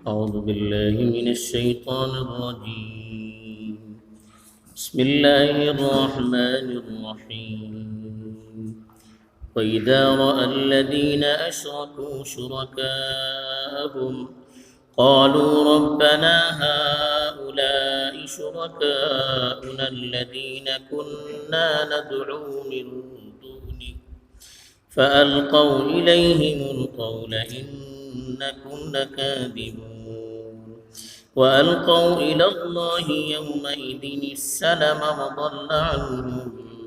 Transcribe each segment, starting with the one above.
أعوذ بالله من الشيطان الرجيم. بسم الله الرحمن الرحيم. وإذا رأى الذين أشركوا شركاءهم قالوا ربنا هؤلاء شركاؤنا الذين كنا ندعو من دونك فألقوا إليهم القول إنكم لكاذبون وألقوا إلى الله يومئذ السلم وضل عنهم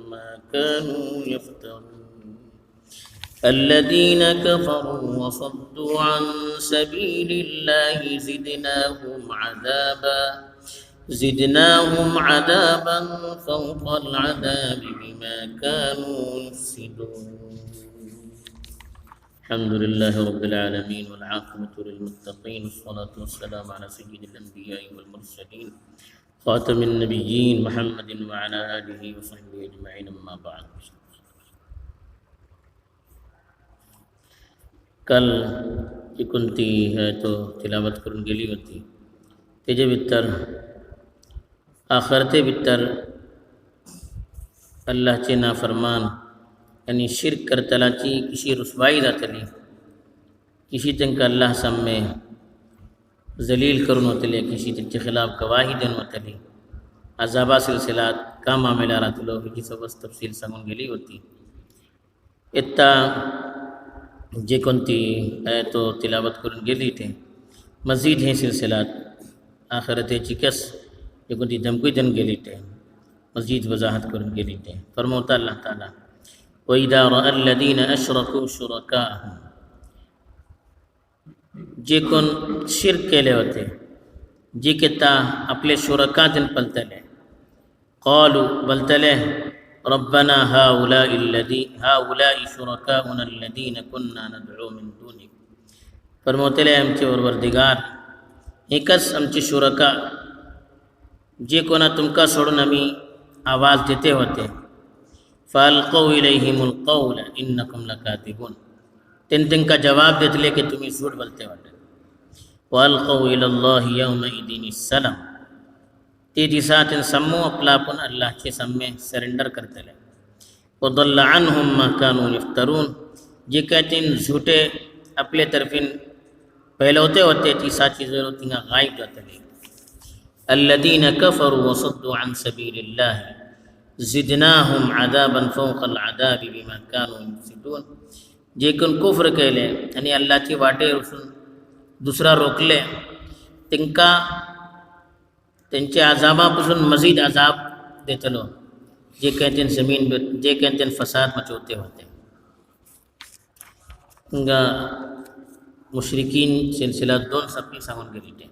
ما كانوا يفترون. الذين كفروا وصدوا عن سبيل الله زدناهم عذابا فوق العذاب بما كانوا يفسدون. الحمد لله رب العالمين والعاقبة للمتقين والصلاة والسلام على سيد الأنبياء والمرسلين خاتم النبيين محمد وعلى آله وصحبه أجمعين أما بعد. कल ही कोणती तो तिलावत करून गेली होती तेजे भितर आखरते भितर अल्लाहचे नाफरमान यानी शिर्क करतलाची किशी रुसवाई जातली, किशी तांकां अल्लाह सामने जलील करून वतले, किशी तेंचे खिलाफ गवाही देवन वतली, अजाबा सिलसिलात का मामेला राहतलो हेची सबस तफसील सांगून गेली होती. इत्ता जे कोणती तो तिलावत करून गेली ते मजीद हे सिलसिलात आखरतेची कस जे कोणती धमकी देऊन गेली ते मजीद वजाहत करून गेली ते फरमावता अल्लाह ताला وَإِذَا رَأَى الَّذِينَ أَشْرَكُوا شُرَكَاءَهُمْ जे कोण शिर्क केले होते जे के ता आपले शुरका दिन पलतले قالوا बलतले ربنا هؤلاء شركاؤنا الذين كنا ندعو من دونك फरमावतले आमचे परवरदिगार एकच आमचे शुरका जे कोणा तुमका सोडून आम्ही आवाज देते होते فَأَلْقَوْا إِلَيْهِمُ الْقَوْلَ إِنَّكُمْ لَكَاذِبُونَ तिनका जवाब देतले की तुम्ही झूठ बोलते वाटे. وَأَلْقَوْا إِلَى اللَّهِ يَوْمَئِذٍ السَّلَمَ ते दिसा तिन सम्मू आपला आपण अल्लाहचे सम्मे सरेंडर करतले. وَضَلَّ عَنْهُمْ مَا كَانُوا يَفْتَرُونَ जे काय तीन झूठे आपले तरफीन फैलवते होते ती साची जरूर तिंगा गायब जातले. الَّذِينَ كَفَرُوا وَصَدُّوا عَنْ سَبِيلِ اللَّهِ زدناهم عذابا فوق العذاب بما كانوا يفسدون जे कोण कुफ्र केले आणि अल्लाहची वाटे वचून दुसरा रोखले तिंका त्यांच्या आजाबापासून मजीद आजाब देतलो जे काही त्यांनी जमीन जे काही त्यांनी फसाद मचवते होते. हिंगा मुश्रिकीन सिलसिला दोन सप्पी सांगून गेले ते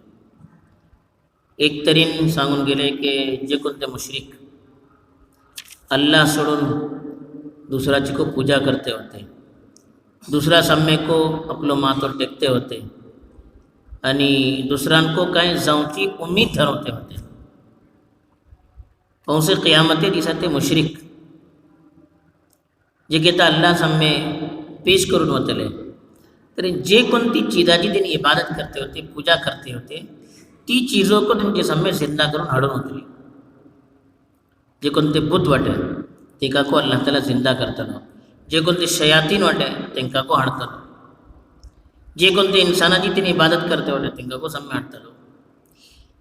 एक तरीन सांगून गेले की जे कोणते मुश्रिक अल्लाह सोडून दूसराची को पूजा करते होते, दूसरा सम्मे को आपलो माथो टेकते होते आणि दुसऱ्यांको काही जाऊची उम्मीद ठरवते होते. पहुंचे क़ियामते दिसा ते मुश्रिक जे घेता अल्लाह सम्मे पेश करून वतले तरी जे कोणती चीजाची त्यांनी इबादत करते होते पूजा करते होते ती चीज़ों को त्यांचे सम्मे जिंदा करून हाडून होतली. जे कोणते बुत वाटे तेका को अल्लाह ताला जिंदा करतलो, जे कोणते शयातीन वाटे तेंका को हाडतलो, जे कोणते इंसानाची तिने इबादत करते वाटे तेंका को सम्मे हाडतलो.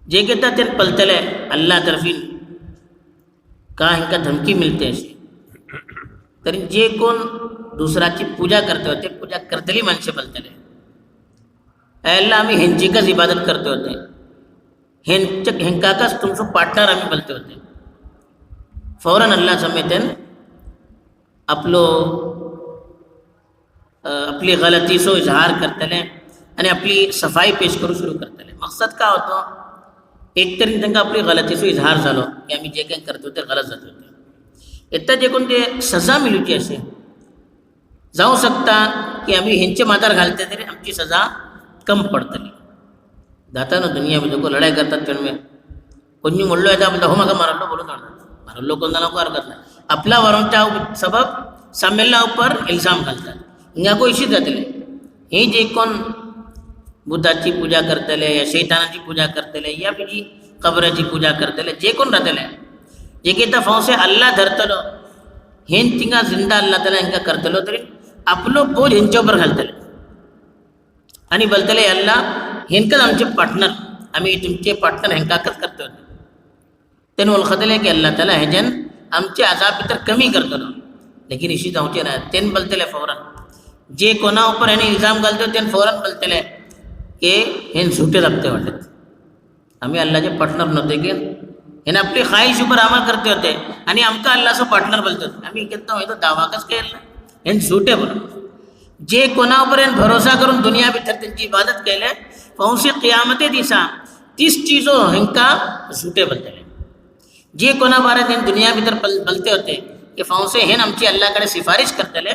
जे घेता ते पलतले अल्लाह तरफीन का हिंका धमकी मिळते अशी तरी जे कोण दुसराची पूजा करते होते पूजा करतली माणसे पलतले अल्लाह आम्ही हेंचीकच इबादत करते होते हेंकाकच तुमचो पार्टनर आम्ही बोलते होते. फौरन अल्लाह समेतन आपली गलती सो इजहार करतले आणि आपली सफाई पेश करू सुरू करतले. मकसद का होतो एक तरी त्यांना आपली गलतीचो इजहार झालो की आम्ही जे काही करतो ते गलत जात होते. इथं जे कोणते सजा मिळूची असे जाऊ शकता की आम्ही ह्यांचे माथार घालते तरी आमची सजा कम पडतली. जाता ना दुनियामध्ये लोक लढाई करतात त्यामुळे कोणी म्हणलो आहे आपण हो मागा मारलो बोलून मारलो कोणता नको हरकत नाही आपला वरच्या सबब सामेलना ऊपर इल्जाम घालतात. हिंगा को इशी जातले हे जे कोण बुताची पूजा करतले या शैतानाची पूजा करतले या बिजी कबराची पूजा करतले जे कोण राहतले जे की त्या फौसे अल्लाह धरतलो हेन तिंगा जिंदा अल्लाह ताला हेंका करतलो तरी आपलो बोज हेंच्यावर घालतले आणि बोलतले अल्लाह हेंकाच आमचे पार्टनर आम्ही तुमचे पार्टनर हेंकाकच करतो तेन वळखतले की अल्लाह ताला हेजन आमचे आजाब भितर कमी करतलो लेकिन इशी जावचे ना तेन बोलतले फौरन जे कोणा ऊपर हेने इल्जाम घालतो तेन फौरन बोलतले की हेन झुटे लागते वाटत आम्ही अल्लाहचे पार्टनर नव्हते की हेने आपली ख्वाहिश ऊपर अमल करते होते आणि आमका अल्लाहचं पार्टनर बोलतो आम्ही कितना तो दावाकच केलं हेन झुटे बोल जे कोणा ऊपर हेन भरोसा करून दुनिया भितर त्यांची इबादत केले पहुंचे क़ियामते दिसा 30 चीज़ों हेंका झुटे बोलतले जे कोणा बारात हेन दुनिया भितर बोलते होते की फौसे हेन आमची अल्लाहकडे सिफारिश करतले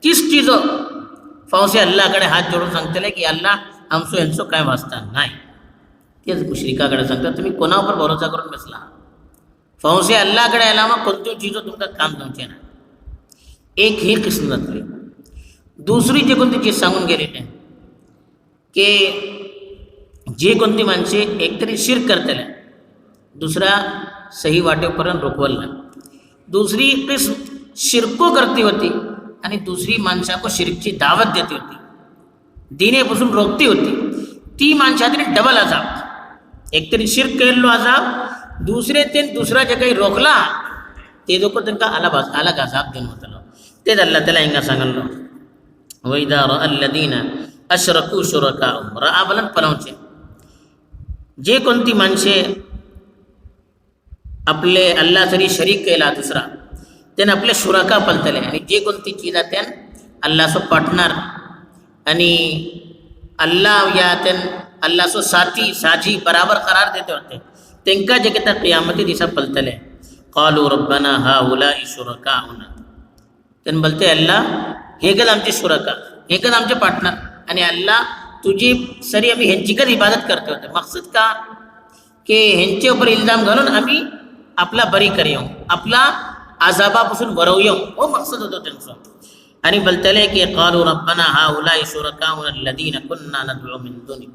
30 चीज़ों फौसे अल्लाहकडे हात जोडून सांगतले की अल्लाह आमचो हेंचो काय वास्ता नाही तेच मुश्रिकाकडे सांगतात तुम्ही कोणावर भरोसा करून बसला फौसे अल्लाहकडे आला मग कोणत्यो चीज़ों तुमका काम जमचे ना एक ही किस्म जातली दुसरी जे कोणती चीज सांगून गेलेली की जे कोणती माणसे एकतरी शिर्क करतले दुसरा सही वाटेपर्यंत रोखवला दुसरी किस्म शिरको करती होती आणि दुसरी माणसाको शिरकची दावत देती होती दीनेपासून रोखती होती ती माणसातरी डबल अजाब एकतरी शिर्क केल्लो अजाब दुसरे ते दुसरा जे काही रोखला ते लोक त्यांना अलग अजाब देऊन होतलो तेच अल्लाह त्याला हिंगा सांगलो वैदा रअल्लदीना अशरकू शुरकाहुम रआ बलन पनवचे जे कोणती माणसे आपले अल्लाह सरी शरीक केला दुसरा त्याने आपले शुरका पलतले आणि जे कोणती चीज त्यान अल्लाहसो पार्टनर आणि अल्लाह या त्यान अल्लाहसो साथी साझी बराबर करार देते होते तेंका जे किता क़ियामती दिसा पलतले क़ालू रब्बना हाउलाई शुरकाउना त्यान बोलते अल्लाह हे कद आमचे शुरका हे कद आमचे पार्टनर आणि अल्लाह तुझी सरी आम्ही ह्यांचीकच इबादत करते होते मकसद का की ह्यांचे ऊपर इल्जाम घालून आम्ही आपला बरी करूं आपला आजाबापासून वरवूं हो मकसद होतो त्यांचा आणि बोलतले की क़ालू रब्बना हाउलाई शुरकाउना अल्लदीना कुन्ना नदउ मिन दुनिक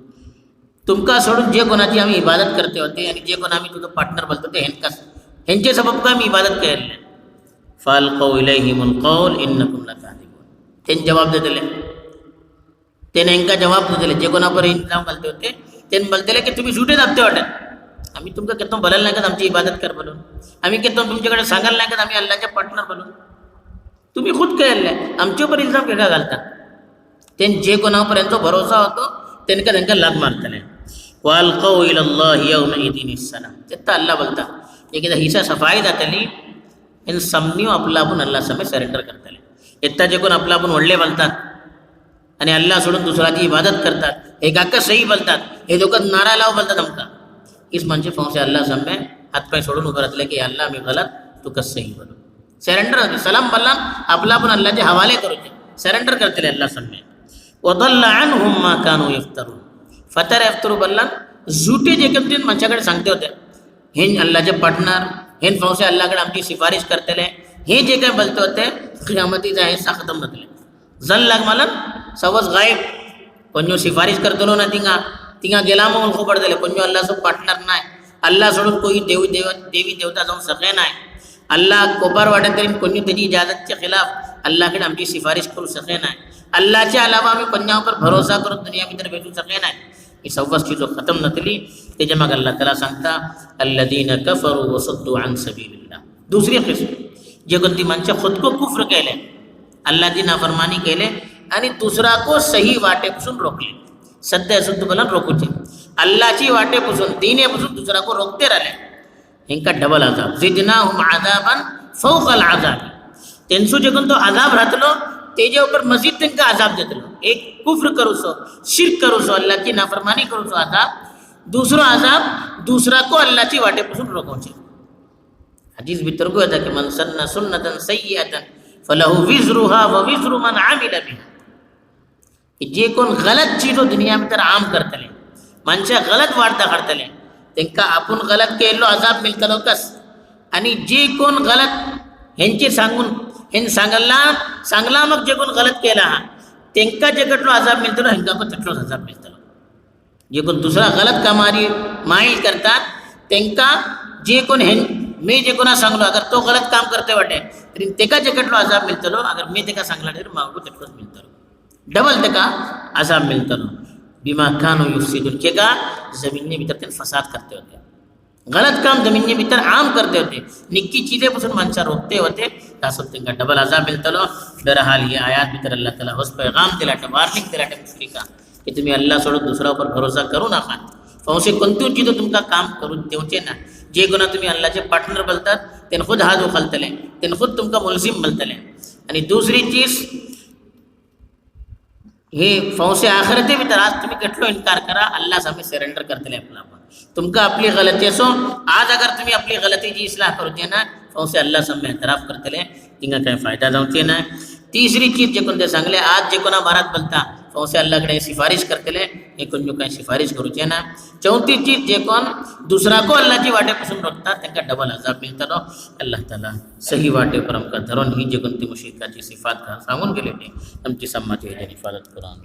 तुमका सोडून जे कोणाची आम्ही इबादत करते होते आणि जे कोण आम्ही तुझं पार्टनर बोलतो ते ह्यांचे सबब का आम्ही इबादत केले फाल्क़ौ इलैहिमुल क़ौल इन्नकुम लकादिबून त्यांनी जवाब देतले त्याने हेंका जवाब देतले जे कोणावर इल्जाम घालते होते त्यांनी बोलतले की तुम्ही झुटे दाबते वाटत आम्ही तुमका केतो बोलायला नाही का आमची इबादत कर बोलून आम्ही केतो तुमच्याकडे सांगायला नाही का आम्ही अल्लाहचे पार्टनर बोलून तुम्ही खुद केले आमच्यावर इल्जाम का घालता त्यांनी जे कोणावर यांचा भरोसा होतो त्यांना त्यांना लाग मारतले वाल्क़ौ इलल्लाहि यौमइदिन अस्सलाम तेता अल्लाह बोलता एकदा हिसा सफाई जातली इन समन्यू आपला आपण अल्लाह समे सरेंडर करतले इत्ता जे कोण आपला आपण वडले बोलतात आणि अल्लाह सोडून दुसऱ्याची इबादत करतात हे काका सही बोलतात हे लोक नारा लाव बोलतात आमका इस मनसे फौसे अल्लाह समे हातपाय सोडून उभं राहतले की अल्लाह मी गलत तू कस सही बोलू सरेंडर सलाम बल्ला आपला आपण अल्लाहचे हवाले करूचे सरेंडर करतले अल्लाह समे वदल्ला अन्हुम मा कानू यफ्तरून फतर यफ्तरू बल्ला झूठे जे कमतीन माझ्याकडे सांगते होते हे अल्लाहचे पार्टनर हे फौसे अल्लाहकडे आमची सिफारिश करतले हे जे काही बोलते होते क़ियामतीचा हे खतम नतले जल लाग मला सवस गायब कोणो सिफारिश करतलो ना तिंगा गेला मग उलखो पडतले कोणो अल्लाहसो पार्टनर नाही अल्लाह सोडून कोई देवी देवता जाऊन सगळे नाही अल्लाह कोपार वाटत तरी कोणी त्याची इजाजतच्या खिलाफ अल्लाहकडे आमची सिफारिश करू सके नाही अल्लाहच्या अलावा आम्ही कोणावर भरोसा करून दुनिया भितर भेटू सके नाही ही सव्वास चीजो खतम नतली त्याच्या मग अल्लाह ताला सांगता अल्लदीना कफरू वसद्दू अन सबीलिल्लाह दुसरी किस्म जे कोणती माणसे खुद को कुफ्र केले अल्लाहची नाफरमानी केले आणि दुसरा को सही वाटेपासून रोखले सध्या शुद्ध बोला रोखूचे अल्लाहची वाटेपासून दीनेपासून दुसरा को रोखते राहिले हेंका डबल आजाब जिदनाहुम आजाबन फौकल आजाब त्यांचो जे कोण तो आजाब राहतलो तेजे ऊपर मजीद त्यांना आजाब देतलो एक कुफ्र करूसो शिर्क करूसो अल्लाहची नाफरमानी करूसो आजाब दूसरो आजाब दूसरा को अल्लाहची वाटेपासून रोखवचे हदीस भीतर को येता की मन सन्ना सुन्नतन सय्यतन फलहु विज़रुहा व विज़रु मन आमिल बिहा जे कोण गलत चीजो दुनिया भितर आम करतले माणसे गलत वार्ता करतले त्यांना आपण गलत केलो आजाब मिळतलो कस आणि जे कोण गलत ह्यांचे सांगून ह्यां सांगला मग जे कोण गलत केला हा त्यांना जे कटलो आजाब मिळतलो ह्यांका पण तटलोच आजाब मिळतलो जे कोण दुसरा गलत कामारी माईल करतात त्यांका जे कोण मी जे कोणा सांगलो अगर तो गलत काम करते वाटे तरी तेका जेकटलो अजाब मिळतलो, अगर मी तेका सांगला तरी मागू तेकटोच मिळतलो, डबल तेका अजाब मिळतलो. बिमा कानू युफ्सिदून, के का जमीन भीतर ते फसाद करते होते, गलत काम जमीन भीतर आम करते होते, निक्की चीजेपासून माणसा रोखते होते, त्यासोबत त्यांना डबल अजाब मिळतलो. बहरहाल ही आयात भीतर अल्लाह ताला होस पैगाम दिलाटे, वार्निंग दिलाटे मुश्रिका की तुम्ही अल्लाह सोडून दुसरा पर भरोसा करू नका. फौसे कोणत्यूच चीजो तुमका काम करून देवचे ना. जे कोणा तुम्ही अल्लाहचे पार्टनर बोलतात तेन खुद हात उखलतले, तेन खुद तुमका मुलजिम बोलतले. आणि दुसरी चीज हे फौसे आखरते भीतर आज तुम्ही कटलो इनकार करा, अल्लाह सामने सरेंडर करतले आपला. तुमका आपली गलती असो, आज अगर तुम्ही आपली गलतीची इस्लाह करूचे ना फौसे अल्लाह सामने एतराफ करतले, तिंगा काही फायदा जाऊचे ना. तीसरी चीज जे कोणते सांगले, आज जे कोणा भारत बोलता फौसे अल्लाहकडे सिफारिश करतले, हे कोण काही सिफारिश करूचे ना. चौथी चीज जे कोण दुसरा को अल्लाहची वाटेपासून रोखतात त्यांना डबल अजाब मिळतलो. अल्लाह ताला सही वाटेपर आमका धरून ही जे कोणती मुश्रिकाची सिफात सांगून गेले ते आमची सम्माची हिफाजत करून.